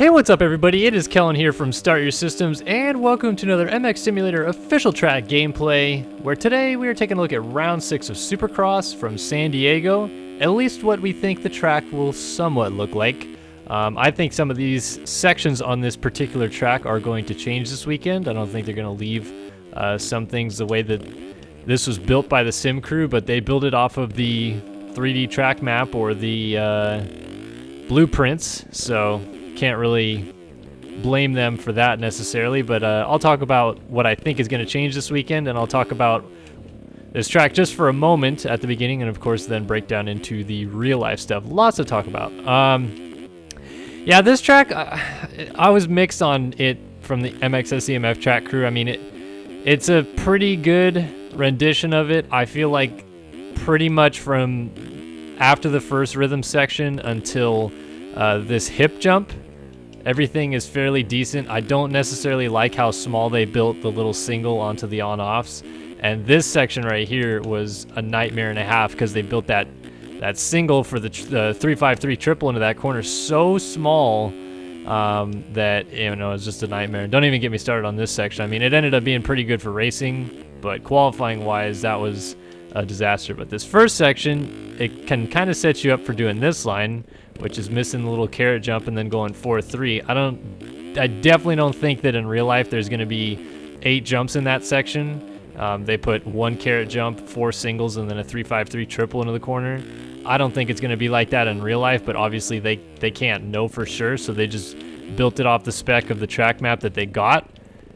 Hey, what's up everybody? It is Kellen here from Start Your Systems, and welcome to another MX Simulator official track gameplay, where today we are taking a look at round 6 of Supercross from San Diego, at least what we think the track will somewhat look like. I think some of these sections on this particular track are going to change this weekend. I don't think they're going to leave some things the way that this was built by the sim crew, but they built it off of the 3D track map or the blueprints, so can't really blame them for that necessarily, but I'll talk about what I think is going to change this weekend, and I'll talk about this track just for a moment at the beginning, and of course then break down into the real life stuff. Lots to talk about. Yeah, this track, I was mixed on it from the MXSEMF track crew. I mean, it's a pretty good rendition of it. I feel like pretty much from after the first rhythm section until this hip jump, everything is fairly decent. I don't necessarily like how small they built the little single onto the on-offs, and this section right here was a nightmare and a half because they built that single for the 353 triple into that corner so small that it's just a nightmare. Don't even get me started on this section. I mean, it ended up being pretty good for racing, but qualifying wise that was a disaster. But this first section, it can kind of set you up for doing this line, which is missing the little carrot jump and then going 4-3. I definitely don't think that in real life there's going to be 8 jumps in that section. They put 1 carrot jump, 4 singles, and then a 353 triple into the corner. I don't think it's going to be like that in real life, but obviously they can't know for sure, so they just built it off the spec of the track map that they got,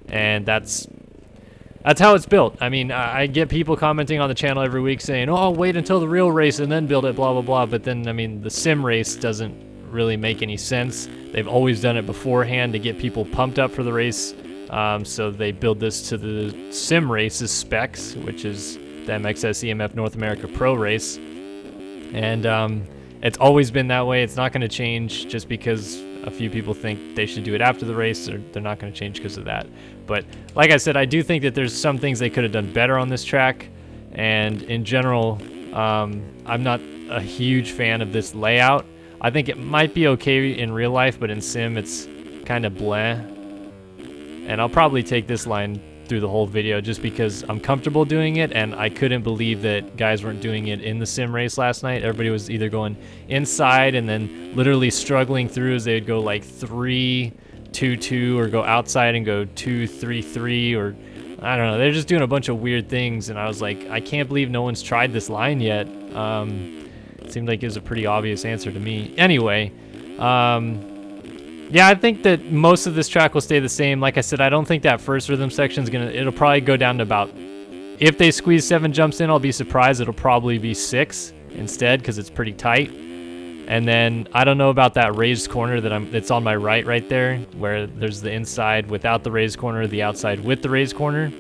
and that's how it's built. I mean, I get people commenting on the channel every week saying, oh, wait until the real race and then build it, blah, blah, blah. But then, I mean, the sim race doesn't really make any sense. They've always done it beforehand to get people pumped up for the race. So they build this to the sim race's specs, which is the MXSEMF North America Pro race. And it's always been that way. It's not going to change just because a few people think they should do it after the race, or they're not going to change because of that. But like I said, I do think that there's some things they could have done better on this track, and in general, I'm not a huge fan of this layout. I think it might be okay in real life, but in sim it's kind of bleh. And I'll probably take this line through the whole video just because I'm comfortable doing it, and I couldn't believe that guys weren't doing it in the sim race last night. Everybody was either going inside and then literally struggling through as they'd go like 3-2-2 or go outside and go 2-3-3, or I don't know. They're just doing a bunch of weird things, and I was like, I can't believe no one's tried this line yet. It seemed like it was a pretty obvious answer to me. Anyway, yeah, I think that most of this track will stay the same. Like I said, I don't think that first rhythm section it'll probably go down to about, if they squeeze 7 jumps in, I'll be surprised. It'll probably be 6 instead because it's pretty tight. And then I don't know about that raised corner that's on my right there, where there's the inside without the raised corner, the outside with the raised corner.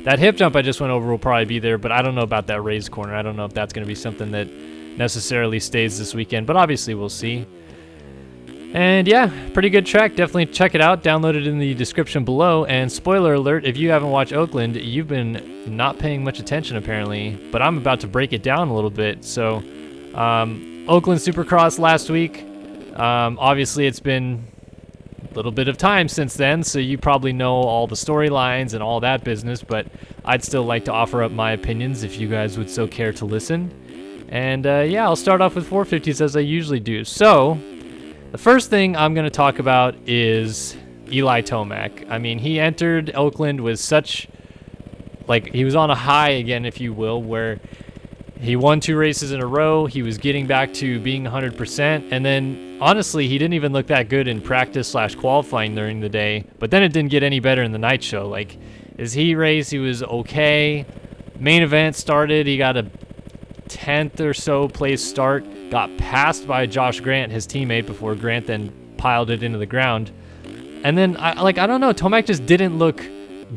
That hip jump I just went over will probably be there, but I don't know about that raised corner. I don't know if that's going to be something that necessarily stays this weekend, but obviously we'll see. And yeah, pretty good track. Definitely check it out. Download it in the description below. And spoiler alert, if you haven't watched Oakland, you've been not paying much attention apparently, but I'm about to break it down a little bit. So Oakland Supercross last week. Obviously it's been a little bit of time since then, so you probably know all the storylines and all that business, but I'd still like to offer up my opinions if you guys would so care to listen. And yeah, I'll start off with 450s as I usually do. So the first thing I'm going to talk about is Eli Tomac. I mean, he entered Oakland with such, like, he was on a high again, if you will, where he won 2 races in a row. He was getting back to being 100%. And then, honestly, he didn't even look that good in practice/qualifying during the day. But then it didn't get any better in the night show. Like, his heat race, he was okay. Main event started. He got a 10th or so place start. Got passed by Josh Grant, his teammate, before Grant then piled it into the ground. And then, I don't know, Tomac just didn't look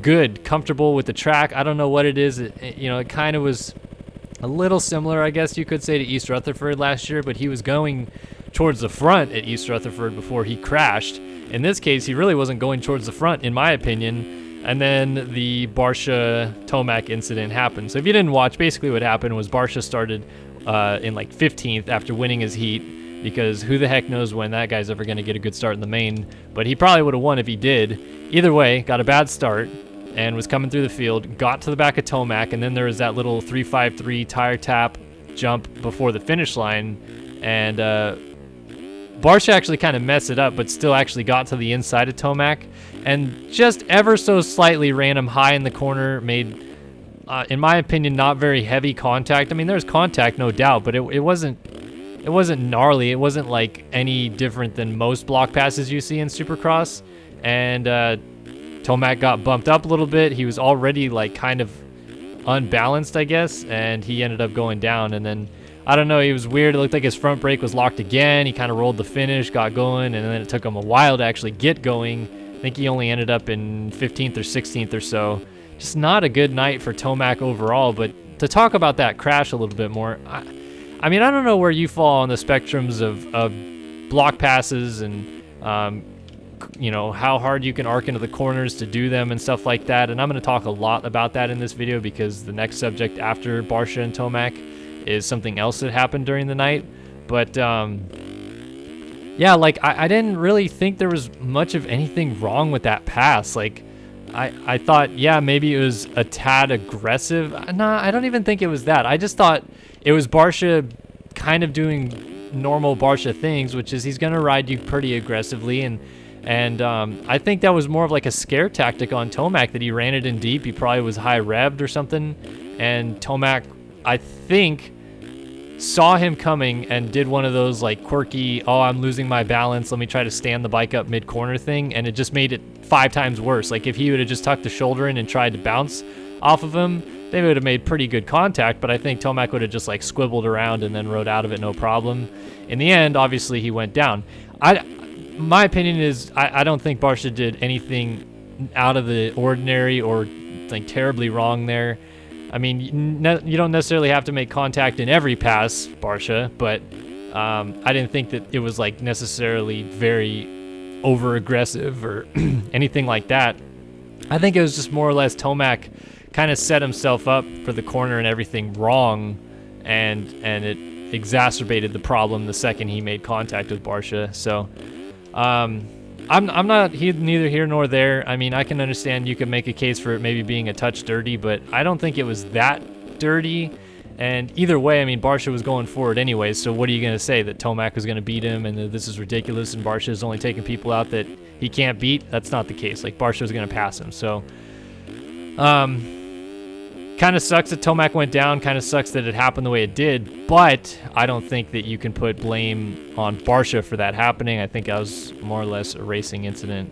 good, comfortable with the track. I don't know what it is. It kind of was a little similar, I guess you could say, to East Rutherford last year, but he was going towards the front at East Rutherford before he crashed. In this case, he really wasn't going towards the front, in my opinion. And then the Barcia-Tomac incident happened. So if you didn't watch, basically what happened was Barcia started in like 15th after winning his heat. because who the heck knows when that guy's ever going to get a good start in the main. But he probably would have won if he did. Either way, got a bad start and was coming through the field, got to the back of Tomac, and then there was that little 353 tire tap jump before the finish line, and Barsha actually kind of messed it up, but still actually got to the inside of Tomac, and just ever so slightly ran him high in the corner, made, in my opinion, not very heavy contact. I mean, there's contact, no doubt, but it wasn't gnarly. It wasn't like any different than most block passes you see in Supercross, and Tomac got bumped up a little bit. He was already like kind of unbalanced, I guess, and he ended up going down. And then I don't know, he was weird. It looked like his front brake was locked again. He kind of rolled the finish, got going, and then it took him a while to actually get going. I think he only ended up in 15th or 16th or so. Just not a good night for Tomac overall. But to talk about that crash a little bit more, I mean, I don't know where you fall on the spectrums of block passes and you know, how hard you can arc into the corners to do them and stuff like that. And I'm going to talk a lot about that in this video, because the next subject after Barsha and Tomac is something else that happened during the night. But yeah, like I didn't really think there was much of anything wrong with that pass. Like I thought, yeah, maybe it was a tad aggressive. Nah, I don't even think it was that. I just thought it was Barsha kind of doing normal Barsha things, which is he's going to ride you pretty aggressively, and I think that was more of like a scare tactic on Tomac, that he ran it in deep. He probably was high revved or something, and Tomac, I think, saw him coming and did one of those like quirky, oh, I'm losing my balance, let me try to stand the bike up mid-corner thing, and it just made it 5 times worse. Like if he would have just tucked the shoulder in and tried to bounce off of him, they would have made pretty good contact, but I think Tomac would have just like squibbled around and then rode out of it no problem. In the end, obviously, he went down. My opinion is I don't think Barsha did anything out of the ordinary or like terribly wrong there. I mean, you don't necessarily have to make contact in every pass, Barsha, but I didn't think that it was like necessarily very over aggressive or anything like that. I think it was just more or less Tomac kind of set himself up for the corner and everything wrong, and it exacerbated the problem the second he made contact with Barsha. So I'm not neither here nor there. I mean, I can understand you could make a case for it maybe being a touch dirty, but I don't think it was that dirty. And either way, I mean, Barsha was going forward anyway, so what are you going to say, that Tomac was going to beat him and that this is ridiculous and Barsha is only taking people out that he can't beat? That's not the case. Like, Barsha was going to pass him. So kind of sucks that Tomac went down, kind of sucks that it happened the way it did, but I don't think that you can put blame on Barsha for that happening. I think that was more or less a racing incident.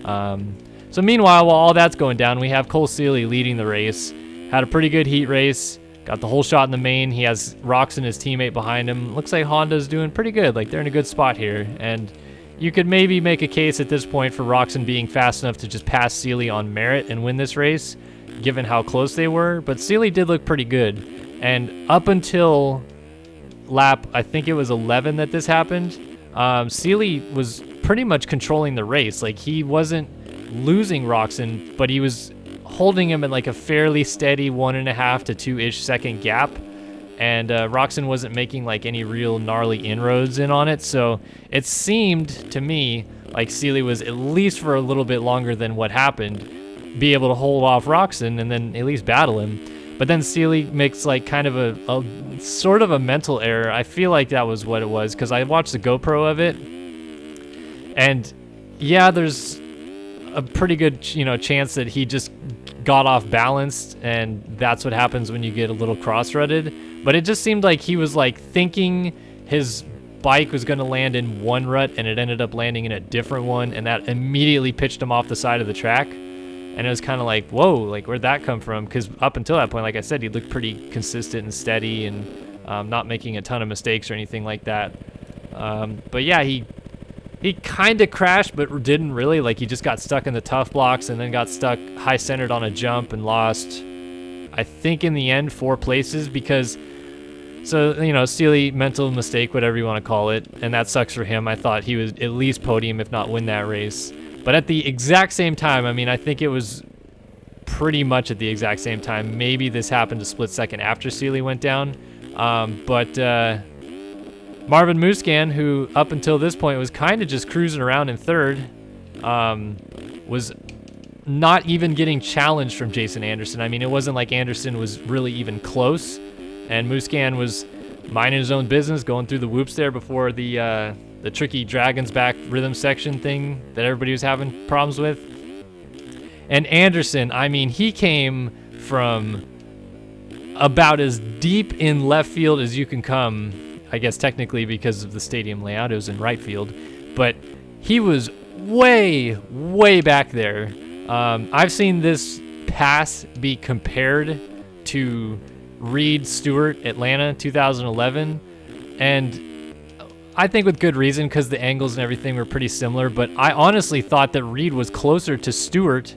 So meanwhile, while all that's going down, we have Cole Seely leading the race. Had a pretty good heat race, got the whole shot in the main. He has Roxon, his teammate, behind him. Looks like Honda's doing pretty good. Like, they're in a good spot here, and you could maybe make a case at this point for Roxon being fast enough to just pass Seely on merit and win this race, given how close they were. But Seely did look pretty good, and up until lap, I think it was 11 that this happened, Seely was pretty much controlling the race. Like, he wasn't losing Roxon, but he was holding him at like a fairly steady 1.5 to 2-ish second gap, and Roxon wasn't making like any real gnarly inroads in on it. So it seemed to me like Seely was, at least for a little bit longer than what happened, be able to hold off Roxon and then at least battle him. But then Seely makes like kind of a sort of a mental error. I feel like that was what it was, because I watched the GoPro of it, and yeah, there's a pretty good, chance that he just got off balanced, and that's what happens when you get a little cross-rutted. But it just seemed like he was like thinking his bike was going to land in one rut, and it ended up landing in a different one, and that immediately pitched him off the side of the track. And it was kind of like, whoa, like, where'd that come from? Because up until that point, like I said, he looked pretty consistent and steady, and not making a ton of mistakes or anything like that. But yeah, he kind of crashed, but didn't really. Like, he just got stuck in the tough blocks and then got stuck high-centered on a jump and lost, I think, in the end, 4 places because, so, Seely, mental mistake, whatever you want to call it, and that sucks for him. I thought he would at least podium, if not win that race. But at the exact same time, I mean, I think it was pretty much at the exact same time. Maybe this happened a split second after Seely went down. But Marvin Musquin, who up until this point was kind of just cruising around in third, was not even getting challenged from Jason Anderson. I mean, it wasn't like Anderson was really even close, and Musquin was minding his own business, going through the whoops there before the tricky Dragon's Back rhythm section thing that everybody was having problems with. And Anderson, I mean, he came from about as deep in left field as you can come, I guess technically because of the stadium layout. It was in right field, but he was way, way back there. I've seen this pass be compared to Reed Stewart Atlanta 2011, and I think with good reason because the angles and everything were pretty similar, but I honestly thought that Reed was closer to Stewart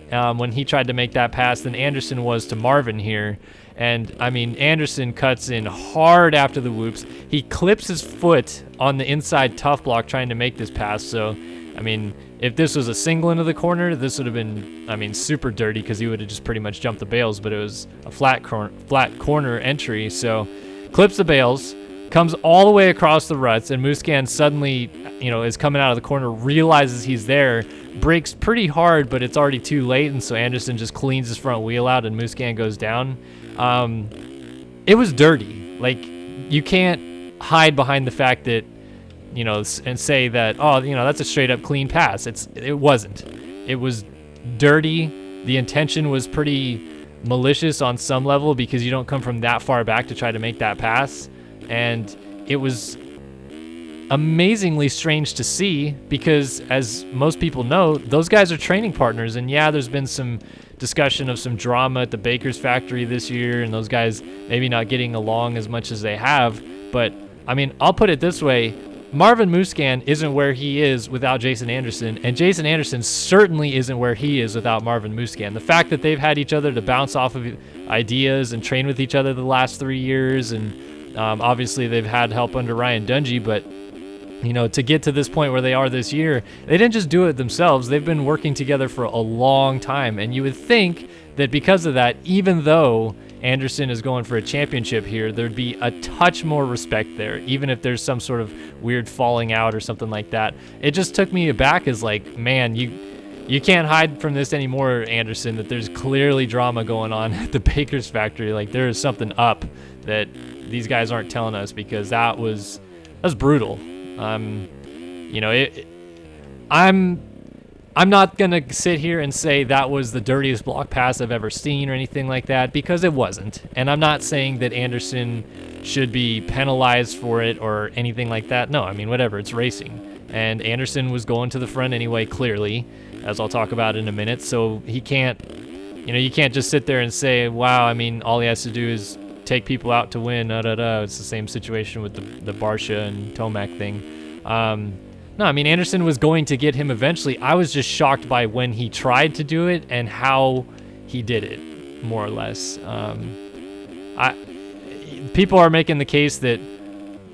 when he tried to make that pass than Anderson was to Marvin here. And I mean, Anderson cuts in hard after the whoops. He clips his foot on the inside tough block trying to make this pass. So, I mean, if this was a single into the corner, this would have been, I mean, super dirty because he would have just pretty much jumped the bales, but it was a flat corner entry. So, clips the bales, comes all the way across the ruts, and Musquin suddenly, is coming out of the corner, realizes he's there, brakes pretty hard, but it's already too late, and so Anderson just cleans his front wheel out, and Musquin goes down. It was dirty. Like, you can't hide behind the fact that, and say that, that's a straight up clean pass. It wasn't. It was dirty. The intention was pretty malicious on some level because you don't come from that far back to try to make that pass. And it was amazingly strange to see because, as most people know, those guys are training partners. And yeah, there's been some discussion of some drama at the Baker's factory this year and those guys maybe not getting along as much as they have. But, I mean, I'll put it this way. Marvin Musquin isn't where he is without Jason Anderson, and Jason Anderson certainly isn't where he is without Marvin Musquin. The fact that they've had each other to bounce off of ideas and train with each other the last 3 years, and obviously they've had help under Ryan Dungey, but to get to this point where they are this year, they didn't just do it themselves. They've been working together for a long time, and you would think that because of that, even though Anderson is going for a championship here, there'd be a touch more respect there, even if there's some sort of weird falling out or something like that. It just took me aback as like, man, you can't hide from this anymore, Anderson, that there's clearly drama going on at the Baker's factory. Like, there is something up that these guys aren't telling us, because that's brutal. I'm not going to sit here and say that was the dirtiest block pass I've ever seen or anything like that, because it wasn't. And I'm not saying that Anderson should be penalized for it or anything like that. No, I mean, whatever, it's racing. And Anderson was going to the front anyway, clearly, as I'll talk about in a minute. So he can't, you can't just sit there and say, wow, I mean, all he has to do is take people out to win. It's the same situation with the Barcia and Tomac thing. No, I mean, Anderson was going to get him eventually. I was just shocked by when he tried to do it and how he did it, more or less. People are making the case that,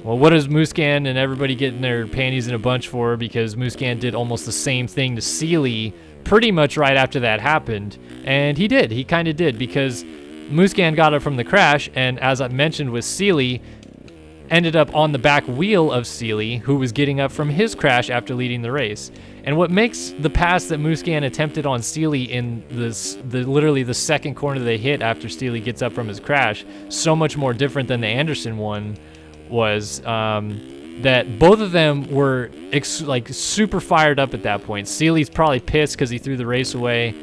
well, what is Musquin and everybody getting their panties in a bunch for? Because Musquin did almost the same thing to Seeley pretty much right after that happened. And he did. He kind of did, because Musquin got it from the crash, and as I mentioned with Seeley, ended up on the back wheel of Seeley, who was getting up from his crash after leading the race. And what makes the pass that Musquin attempted on Seeley in literally the second corner they hit after Seeley gets up from his crash so much more different than the Anderson one was that both of them were super fired up at that point. Seeley's probably pissed because he threw the race away,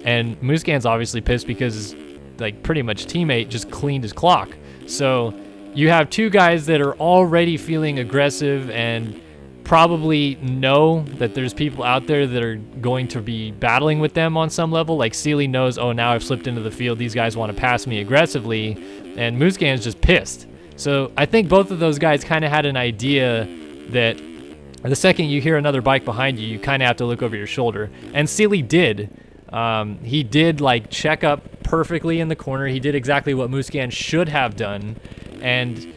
and Musquin's obviously pissed because his pretty much teammate just cleaned his clock. So you have two guys that are already feeling aggressive and probably know that there's people out there that are going to be battling with them on some level. Like Seeley knows, oh, now I've slipped into the field. These guys want to pass me aggressively, and Musquin's just pissed. So I think both of those guys kind of had an idea that the second you hear another bike behind you, you kind of have to look over your shoulder. And Seeley did. He did check up perfectly in the corner. He did exactly what Musquin should have done. And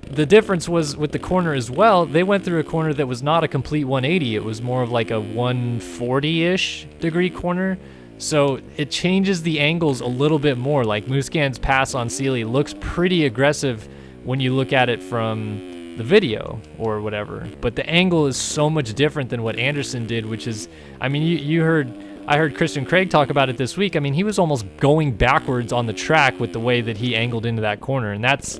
the difference was with the corner as well. They went through a corner that was not a complete 180. It was more of like a 140-ish degree corner. So it changes the angles a little bit more. Like Musquin's pass on Seeley looks pretty aggressive when you look at it from the video or whatever. But the angle is so much different than what Anderson did, which is, I mean, I heard Christian Craig talk about it this week. I mean, he was almost going backwards on the track with the way that he angled into that corner, and that's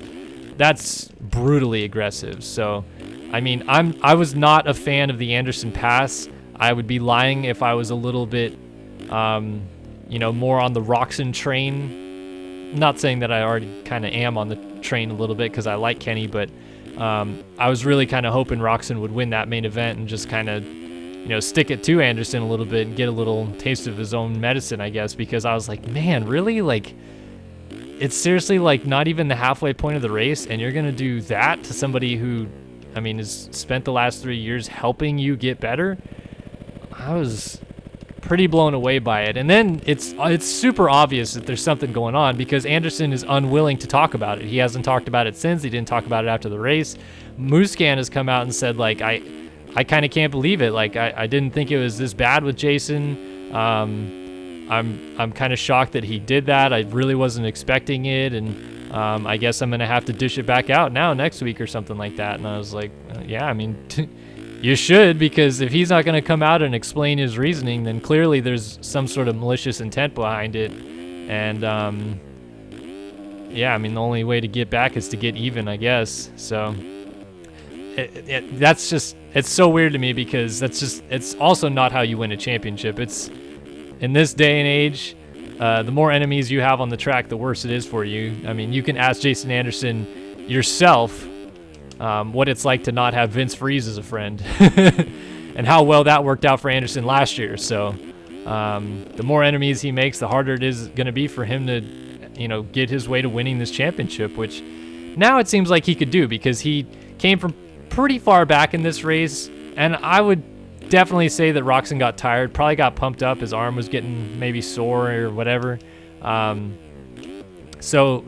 brutally aggressive. So, I mean, I was not a fan of the Anderson pass. I would be lying if I was a little bit, more on the Roczen train. Not saying that I already kind of am on the train a little bit because I like Kenny, but I was really kind of hoping Roczen would win that main event and just kind of, stick it to Anderson a little bit and get a little taste of his own medicine, I guess, because I was like, man, really? Like, it's seriously like not even the halfway point of the race, and you're going to do that to somebody who, I mean, has spent the last 3 years helping you get better? I was pretty blown away by it. And then it's super obvious that there's something going on because Anderson is unwilling to talk about it. He hasn't talked about it since. He didn't talk about it after the race. Muscan has come out and said, like, I kind of can't believe it. Like, I didn't think it was this bad with Jason. I'm kind of shocked that he did that. I really wasn't expecting it, and I guess I'm gonna have to dish it back out now next week or something like that. And I was like, yeah, I mean, you should, because if he's not gonna come out and explain his reasoning, then clearly there's some sort of malicious intent behind it. And yeah, I mean, the only way to get back is to get even, I guess. So that's just, it's so weird to me because it's also not how you win a championship. It's, in this day and age, the more enemies you have on the track, the worse it is for you. I mean, you can ask Jason Anderson yourself what it's like to not have Vince Freeze as a friend and how well that worked out for Anderson last year. So the more enemies he makes, the harder it is going to be for him to, get his way to winning this championship, which now it seems like he could do because he came from pretty far back in this race. And I would definitely say that Roczen got tired, probably got pumped up. His arm was getting maybe sore or whatever. So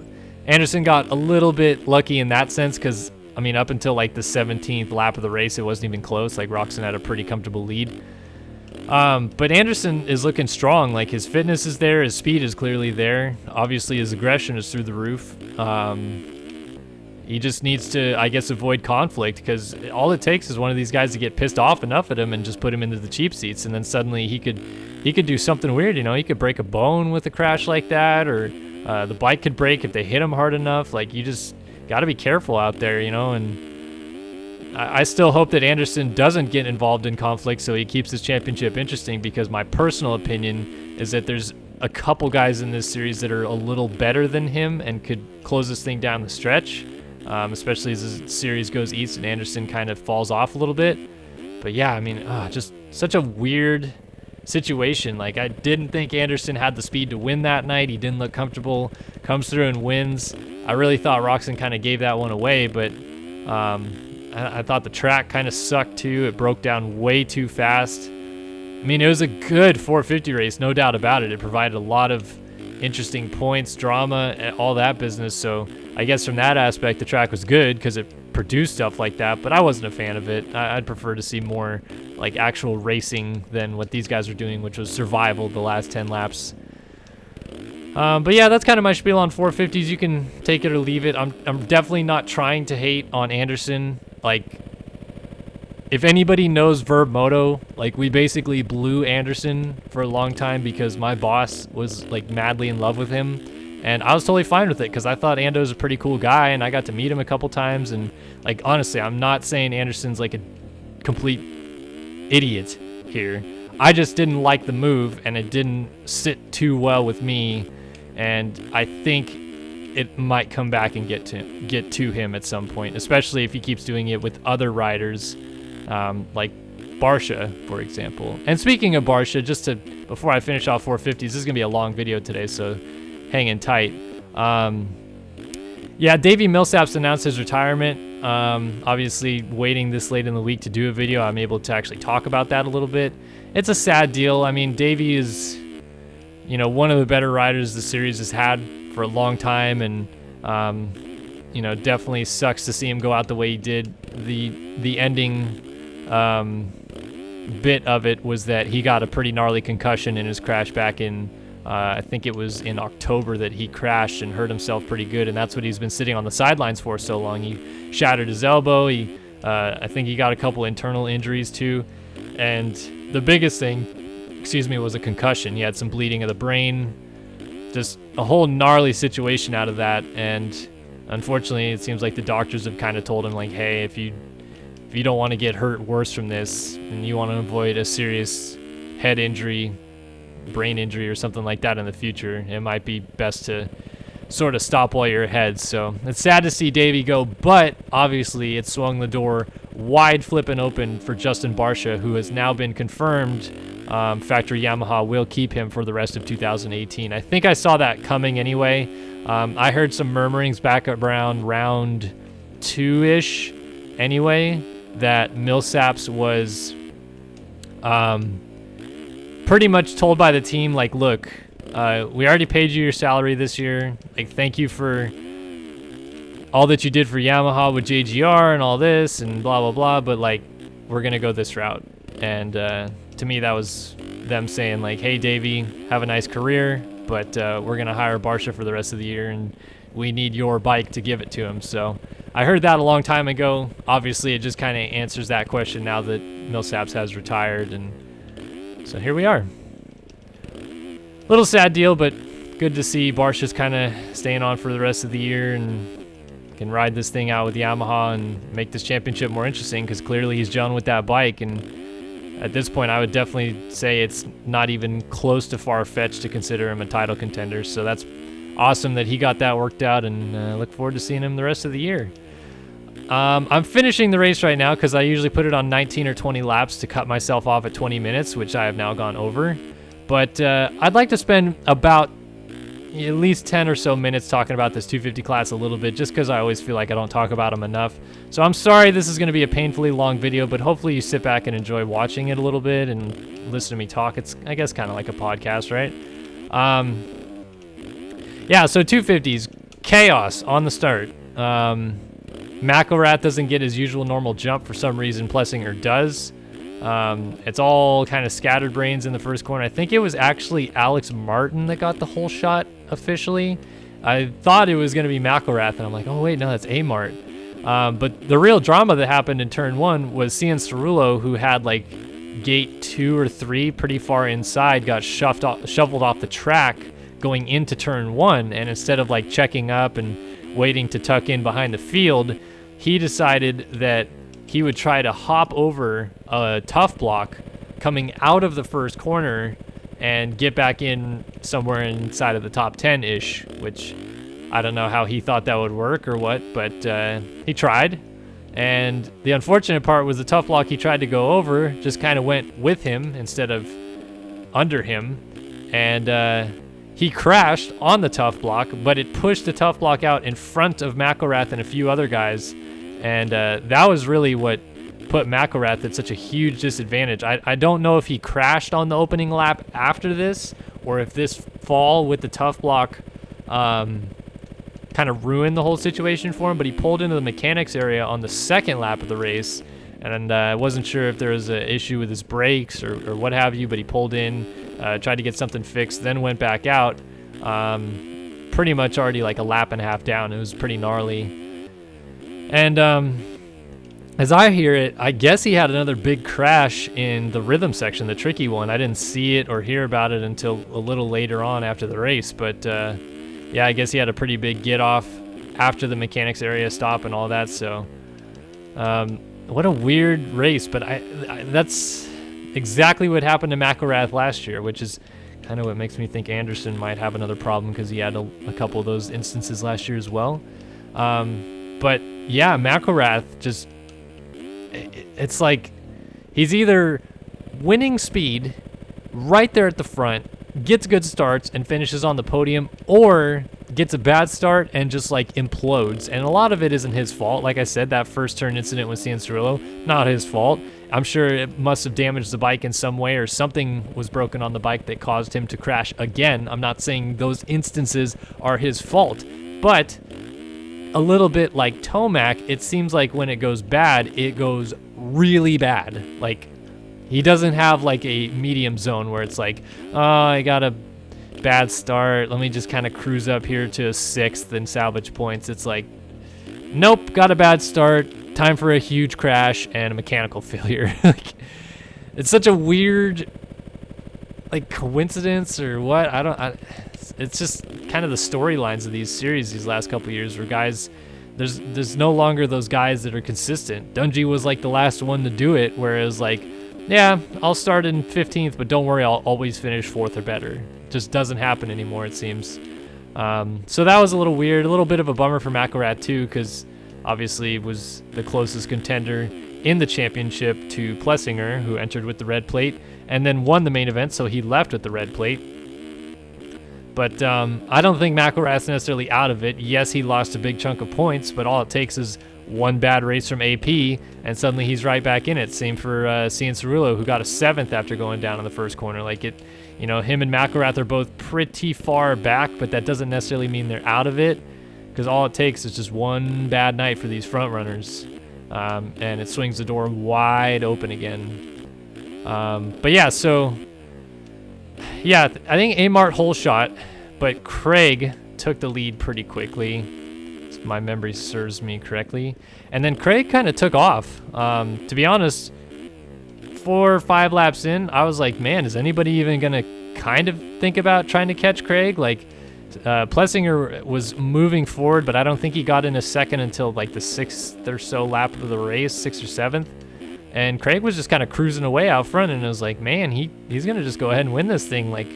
Anderson got a little bit lucky in that sense because, I mean, up until like the 17th lap of the race, it wasn't even close. Like, Roczen had a pretty comfortable lead. But Anderson is looking strong. Like, his fitness is there. His speed is clearly there. Obviously, his aggression is through the roof. He just needs to, I guess, avoid conflict because all it takes is one of these guys to get pissed off enough at him and just put him into the cheap seats, and then suddenly he could do something weird. He could break a bone with a crash like that, or the bike could break if they hit him hard enough. Like, you just got to be careful out there, and I still hope that Anderson doesn't get involved in conflict so he keeps his championship interesting, because my personal opinion is that there's a couple guys in this series that are a little better than him and could close this thing down the stretch. Especially as the series goes east and Anderson kind of falls off a little bit. But yeah, I mean, just such a weird situation. Like, I didn't think Anderson had the speed to win that night. He didn't look comfortable, comes through and wins. I really thought Roczen kind of gave that one away, but I thought the track kind of sucked too. It broke down way too fast. I mean, it was a good 450 race, no doubt about it. It provided a lot of interesting points, drama, and all that business. So I guess from that aspect, the track was good because it produced stuff like that, but I wasn't a fan of it. I'd prefer to see more like actual racing than what these guys are doing, which was survival the last 10 laps. But yeah, that's kind of my spiel on 450s. You can take it or leave it. I'm definitely not trying to hate on Anderson. Like, if anybody knows Verb Moto, like, we basically blew Anderson for a long time because my boss was like madly in love with him, and I was totally fine with it because I thought Ando's a pretty cool guy, and I got to meet him a couple times. And like, honestly, I'm not saying Anderson's like a complete idiot here. I just didn't like the move, and it didn't sit too well with me, and I think it might come back and get to him at some point, especially if he keeps doing it with other riders. Like Barsha, for example. And speaking of Barsha, before I finish off 450s, this is gonna be a long video today, so hang in tight. Yeah, Davey Millsaps announced his retirement. Obviously, waiting this late in the week to do a video, I'm able to actually talk about that a little bit. It's a sad deal. I mean, Davey is, one of the better riders the series has had for a long time, and definitely sucks to see him go out the way he did. The ending bit of it was that he got a pretty gnarly concussion in his crash back in I think it was in October that he crashed and hurt himself pretty good, and that's what he's been sitting on the sidelines for so long. He shattered his elbow. I think he got a couple internal injuries too, and the biggest thing, was a concussion. He had some bleeding of the brain, just a whole gnarly situation out of that. And unfortunately, it seems like the doctors have kind of told him, like, hey, if you don't want to get hurt worse from this, and you want to avoid a serious head injury, brain injury, or something like that in the future, it might be best to sort of stop while you're ahead. So it's sad to see Davey go, but obviously it swung the door wide flipping open for Justin Barcia, who has now been confirmed. Factory Yamaha will keep him for the rest of 2018. I think I saw that coming anyway. I heard some murmurings back around round 2-ish anyway, that Millsaps was pretty much told by the team, like, look, we already paid you your salary this year. Like, thank you for all that you did for Yamaha with JGR and all this and blah, blah, blah. But, like, we're going to go this route. And to me, that was them saying, like, hey, Davey, have a nice career, but we're going to hire Barcia for the rest of the year, and we need your bike to give it to him. So I heard that a long time ago. Obviously, it just kind of answers that question now that Millsaps has retired. And so here we are. Little sad deal, but good to see Barcia's kind of staying on for the rest of the year and can ride this thing out with Yamaha and make this championship more interesting, because clearly he's gelling with that bike. And at this point, I would definitely say it's not even close to far-fetched to consider him a title contender. So that's awesome that he got that worked out, and look forward to seeing him the rest of the year. I'm finishing the race right now because I usually put it on 19 or 20 laps to cut myself off at 20 minutes, which I have now gone over. But I'd like to spend about at least 10 or so minutes talking about this 250 class a little bit, just because I always feel like I don't talk about them enough. So I'm sorry this is going to be a painfully long video, but hopefully you sit back and enjoy watching it a little bit and listen to me talk. It's, I guess, kind of like a podcast, right? Yeah, so 250s, chaos on the start. McElrath doesn't get his usual normal jump for some reason. Plessinger does. It's all kind of scattered brains in the first corner. I think it was actually Alex Martin that got the whole shot officially. I thought it was going to be McElrath, and I'm like, oh, wait, no, that's A-Mart. But the real drama that happened in turn one was Cian Cerullo, who had like gate 2 or 3 pretty far inside, got shoveled off the track going into turn 1, and instead of like checking up and waiting to tuck in behind the field, he decided that he would try to hop over a tough block coming out of the first corner and get back in somewhere inside of the top 10-ish, which I don't know how he thought that would work or what, but he tried. And the unfortunate part was the tough block he tried to go over just kind of went with him instead of under him. And he crashed on the tough block, but it pushed the tough block out in front of McElrath and a few other guys. And that was really what put McElrath at such a huge disadvantage. I don't know if he crashed on the opening lap after this, or if this fall with the tough block kind of ruined the whole situation for him, but he pulled into the mechanics area on the second lap of the race, and I wasn't sure if there was an issue with his brakes or what have you, but he pulled in, tried to get something fixed, then went back out, pretty much already like a lap and a half down. It was pretty gnarly. And as I hear it, I guess he had another big crash in the rhythm section, the tricky one. I didn't see it or hear about it until a little later on after the race, but yeah, I guess he had a pretty big get off after the mechanics area stop and all that. So what a weird race, but that's exactly what happened to McElrath last year, which is kind of what makes me think Anderson might have another problem, because he had a couple of those instances last year as well. But yeah, McElrath just, it's like he's either winning speed right there at the front, gets good starts and finishes on the podium, or gets a bad start and just like implodes. And a lot of it isn't his fault. Like I said, that first turn incident with Cian Cerullo, not his fault. I'm sure it must have damaged the bike in some way, or something was broken on the bike that caused him to crash again. I'm not saying those instances are his fault, but a little bit like Tomac, it seems like when it goes bad, it goes really bad. Like, he doesn't have like a medium zone where it's like, oh, I gotta bad start. Let me just kind of cruise up here to a 6th and salvage points. It's like, nope, got a bad start. Time for a huge crash and a mechanical failure. Like, it's such a weird, like, coincidence or what? It's just kind of the storylines of these series these last couple of years where guys, there's no longer those guys that are consistent. Dungey was like the last one to do it, whereas like, yeah, I'll start in 15th, but don't worry, I'll always finish 4th or better. Just doesn't happen anymore, it seems. So that was a little weird, a little bit of a bummer for McElrath too, because obviously was the closest contender in the championship to Plessinger, who entered with the red plate and then won the main event, so he left with the red plate. But I don't think McElrath's necessarily out of it. Yes, he lost a big chunk of points, but all it takes is one bad race from AP, and suddenly he's right back in it. Same for Cianciarulo, who got a 7th after going down in the first corner. Like it, you know, him and McElrath are both pretty far back, but that doesn't necessarily mean they're out of it, because all it takes is just one bad night for these front runners, and it swings the door wide open again. But yeah, so yeah, I think Amart hole shot, but Craig took the lead pretty quickly, if my memory serves me correctly. And then Craig kind of took off. To be honest, 4 or 5 laps in, I was like, man, is anybody even going to kind of think about trying to catch Craig? Like, Plessinger was moving forward, but I don't think he got in a second until like the 6th or so lap of the race, 6th or 7th. And Craig was just kind of cruising away out front, and I was like, man, he's going to just go ahead and win this thing. Like,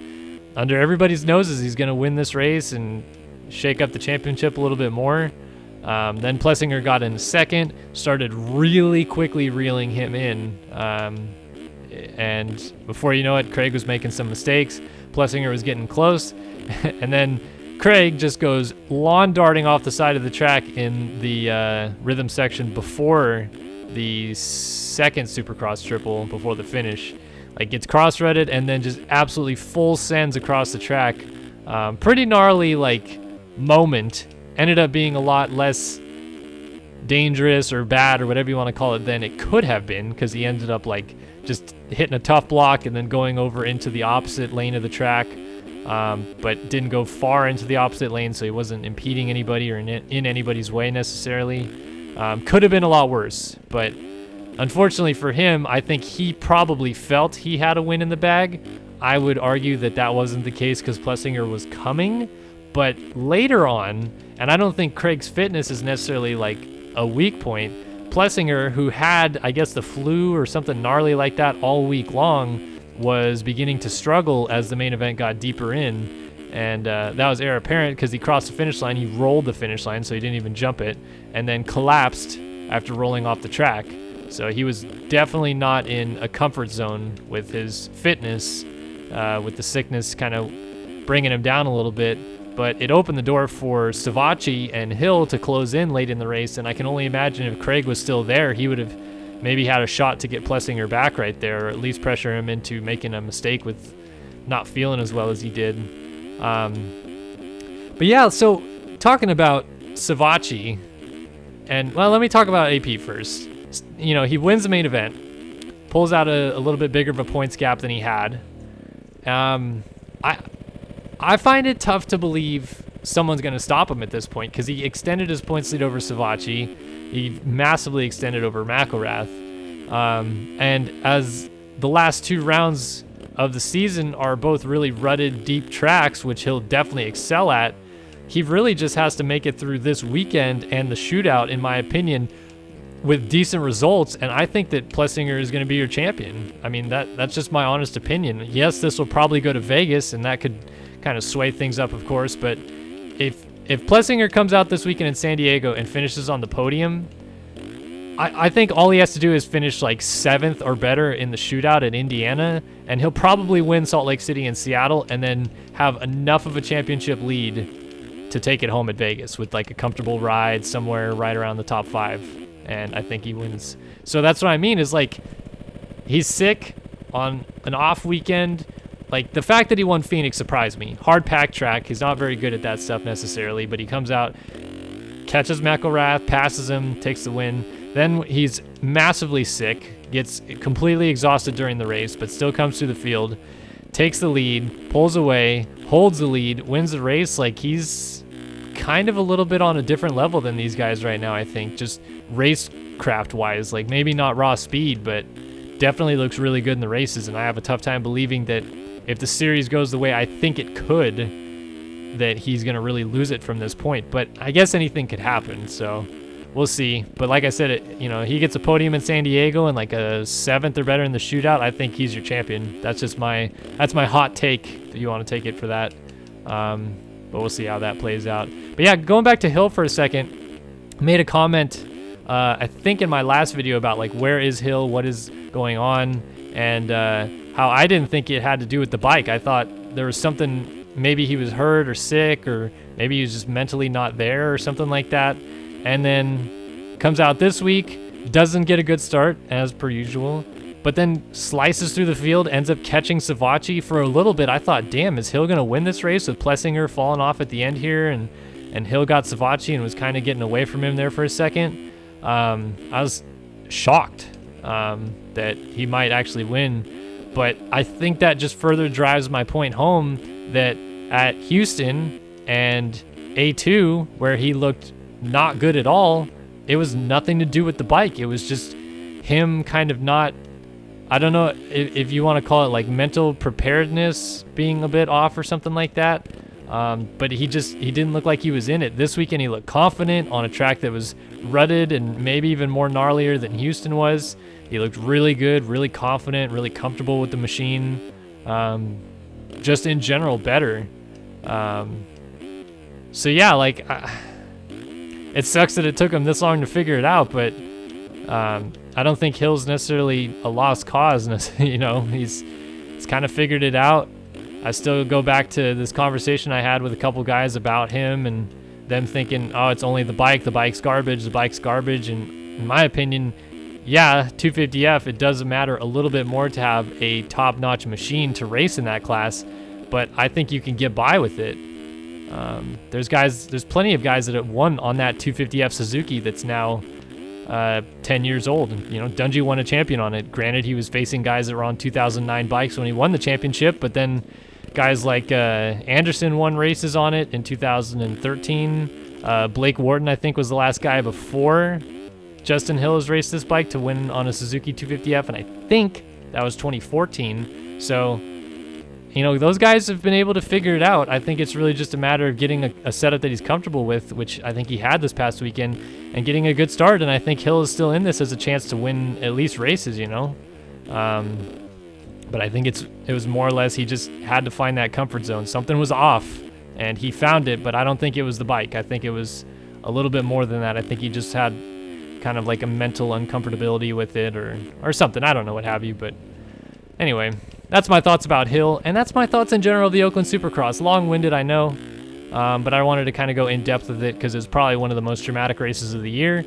under everybody's noses, he's going to win this race and shake up the championship a little bit more. Then Plessinger got in second, started really quickly reeling him in. And before you know it, Craig was making some mistakes. Plessinger was getting close. And then Craig just goes lawn darting off the side of the track in the rhythm section before the 2nd Supercross triple, before the finish. Like, gets cross-threaded and then just absolutely full sends across the track. Pretty gnarly, like, moment. Ended up being a lot less dangerous or bad or whatever you want to call it than it could have been, because he ended up, like, just hitting a tough block and then going over into the opposite lane of the track, but didn't go far into the opposite lane, so he wasn't impeding anybody or in anybody's way necessarily. Could have been a lot worse, but unfortunately for him, I think he probably felt he had a win in the bag. I would argue that that wasn't the case because Plessinger was coming, but later on, and I don't think Craig's fitness is necessarily like a weak point, Plessinger, who had, I guess, the flu or something gnarly like that all week long, was beginning to struggle as the main event got deeper in. And that was heir apparent because he crossed the finish line. He rolled the finish line, so he didn't even jump it, and then collapsed after rolling off the track. So he was definitely not in a comfort zone with his fitness, with the sickness kind of bringing him down a little bit. But it opened the door for Savacci and Hill to close in late in the race, and I can only imagine if Craig was still there, he would have maybe had a shot to get Plessinger back right there, or at least pressure him into making a mistake with not feeling as well as he did. But yeah, so talking about Savacci, and well, let me talk about AP first. You know, he wins the main event, pulls out a little bit bigger of a points gap than he had. I find it tough to believe someone's going to stop him at this point, because he extended his points lead over Savacci. He massively extended over McElrath. And as the last 2 rounds of the season are both really rutted, deep tracks, which he'll definitely excel at, he really just has to make it through this weekend and the shootout, in my opinion, with decent results, and I think that Plessinger is going to be your champion. I mean, that's just my honest opinion. Yes, this will probably go to Vegas, and that could kind of sway things up, of course, but if Plessinger comes out this weekend in San Diego and finishes on the podium, I think all he has to do is finish like 7th or better in the shootout at Indiana, and he'll probably win Salt Lake City and Seattle, and then have enough of a championship lead to take it home at Vegas with like a comfortable ride somewhere right around the top 5. And I think he wins. So that's what I mean, is like, he's sick on an off weekend. Like, the fact that he won Phoenix surprised me. Hard packed track. He's not very good at that stuff necessarily, but he comes out, catches McElrath, passes him, takes the win. Then he's massively sick, gets completely exhausted during the race, but still comes through the field, takes the lead, pulls away, holds the lead, wins the race. Like, he's kind of a little bit on a different level than these guys right now, I think, just racecraft wise. Like, maybe not raw speed, but definitely looks really good in the races. And I have a tough time believing that if the series goes the way I think it could, that he's going to really lose it from this point. But I guess anything could happen, so we'll see. But like I said, he gets a podium in San Diego and like a 7th or better in the shootout, I think he's your champion. That's my hot take, if you want to take it for that. But we'll see how that plays out. But yeah, going back to Hill for a second, I made a comment, I think in my last video, about like, where is Hill, what is going on, and how I didn't think it had to do with the bike. I thought there was something, maybe he was hurt or sick, or maybe he was just mentally not there or something like that. And then comes out this week, doesn't get a good start as per usual, but then slices through the field, ends up catching Savacci for a little bit. I thought, damn, is Hill going to win this race with Plessinger falling off at the end here? And Hill got Savacci and was kind of getting away from him there for a second. I was shocked that he might actually win, but I think that just further drives my point home that at Houston and A2, where he looked not good at all, it was nothing to do with the bike. It was just him kind of not, I don't know if you want to call it like mental preparedness being a bit off or something like that. But he didn't look like he was in it. This weekend he looked confident on a track that was rutted and maybe even more gnarlier than Houston was. He looked really good, really confident, really comfortable with the machine. Just in general better. So yeah, like, it sucks that it took him this long to figure it out, but I don't think Hill's necessarily a lost cause. He's kind of figured it out. I still go back to this conversation I had with a couple guys about him and them thinking, oh, it's only the bike's garbage, And in my opinion, yeah, 250F, it does matter a little bit more to have a top-notch machine to race in that class, but I think you can get by with it. There's plenty of guys that have won on that 250F Suzuki that's now 10 years old. And, Dungey won a champion on it. Granted, he was facing guys that were on 2009 bikes when he won the championship, but then guys like Anderson won races on it in 2013. Blake Wharton, I think, was the last guy before Justin Hill has raced this bike to win on a Suzuki 250F, and I think that was 2014. So, those guys have been able to figure it out. I think it's really just a matter of getting a setup that he's comfortable with, which I think he had this past weekend, and getting a good start. And I think Hill is still in this as a chance to win at least races, But I think it was more or less he just had to find that comfort zone. Something was off, and he found it, but I don't think it was the bike. I think it was a little bit more than that. I think he just had kind of like a mental uncomfortability with it or something. I don't know what have you, but anyway, that's my thoughts about Hill, and that's my thoughts in general of the Oakland Supercross. Long-winded, I know, but I wanted to kind of go in-depth with it because it's probably one of the most dramatic races of the year.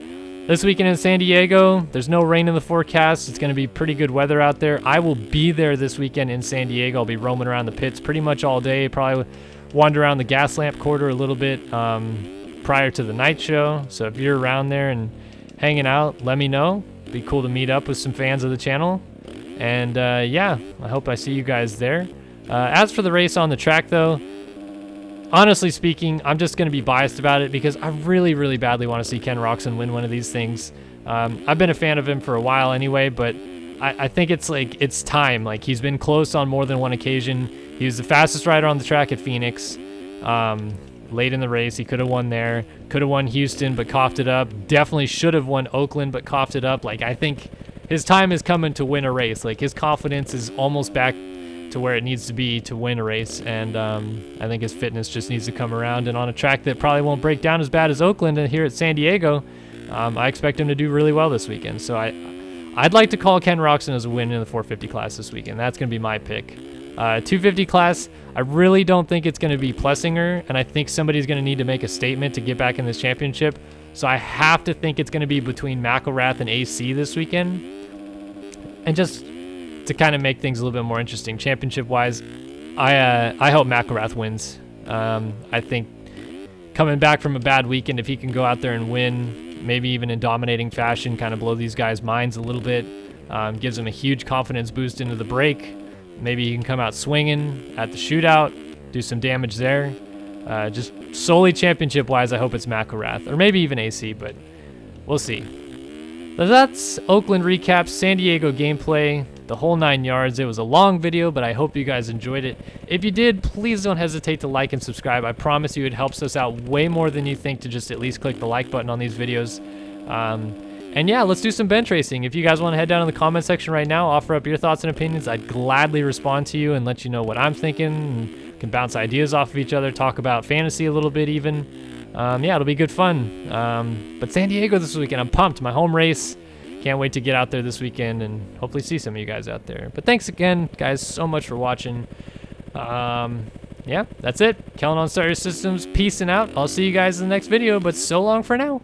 This weekend in San Diego, there's no rain in the forecast. It's going to be pretty good weather out there. I will be there this weekend in San Diego. I'll be roaming around the pits pretty much all day, probably wander around the gas lamp quarter a little bit prior to the night show. So if you're around there and hanging out, let me know. It'd be cool to meet up with some fans of the channel. And yeah, I hope I see you guys there. As for the race on the track, though, honestly speaking, I'm just going to be biased about it because I really, really badly want to see Ken Roczen win one of these things. I've been a fan of him for a while anyway, but I think it's time. Like, he's been close on more than one occasion. He was the fastest rider on the track at Phoenix. Late in the race, he could have won there. Could have won Houston, but coughed it up. Definitely should have won Oakland, but coughed it up. Like, I think his time is coming to win a race. Like, his confidence is almost back to where it needs to be to win a race, and I think his fitness just needs to come around. And on a track that probably won't break down as bad as Oakland and here at San Diego, I expect him to do really well this weekend. So I'd like to call Ken Roczen as a win in the 450 class this weekend. That's going to be my pick. 250 class, I really don't think it's going to be Plessinger, and I think somebody's going to need to make a statement to get back in this championship. So I have to think it's going to be between McElrath and AC this weekend. And just to kind of make things a little bit more interesting, championship-wise, I hope McElrath wins. I think coming back from a bad weekend, if he can go out there and win, maybe even in dominating fashion, kind of blow these guys' minds a little bit, gives them a huge confidence boost into the break. Maybe he can come out swinging at the shootout, do some damage there. Just solely championship-wise, I hope it's McElrath, or maybe even AC, but we'll see. So that's Oakland recap, San Diego gameplay, the whole 9 yards. It was a long video, but I hope you guys enjoyed it. If you did, please don't hesitate to like and subscribe. I promise you it helps us out way more than you think to just at least click the like button on these videos. And yeah, let's do some bench racing. If you guys want to head down in the comment section right now, offer up your thoughts and opinions. I'd gladly respond to you and let you know what I'm thinking. And can bounce ideas off of each other, talk about fantasy a little bit even. Yeah, it'll be good fun. But San Diego this weekend, I'm pumped. My home race. Can't wait to get out there this weekend and hopefully see some of you guys out there. But thanks again, guys, so much for watching. Yeah, that's it. Kellen on Start Your Systems. Peace and out. I'll see you guys in the next video, but so long for now.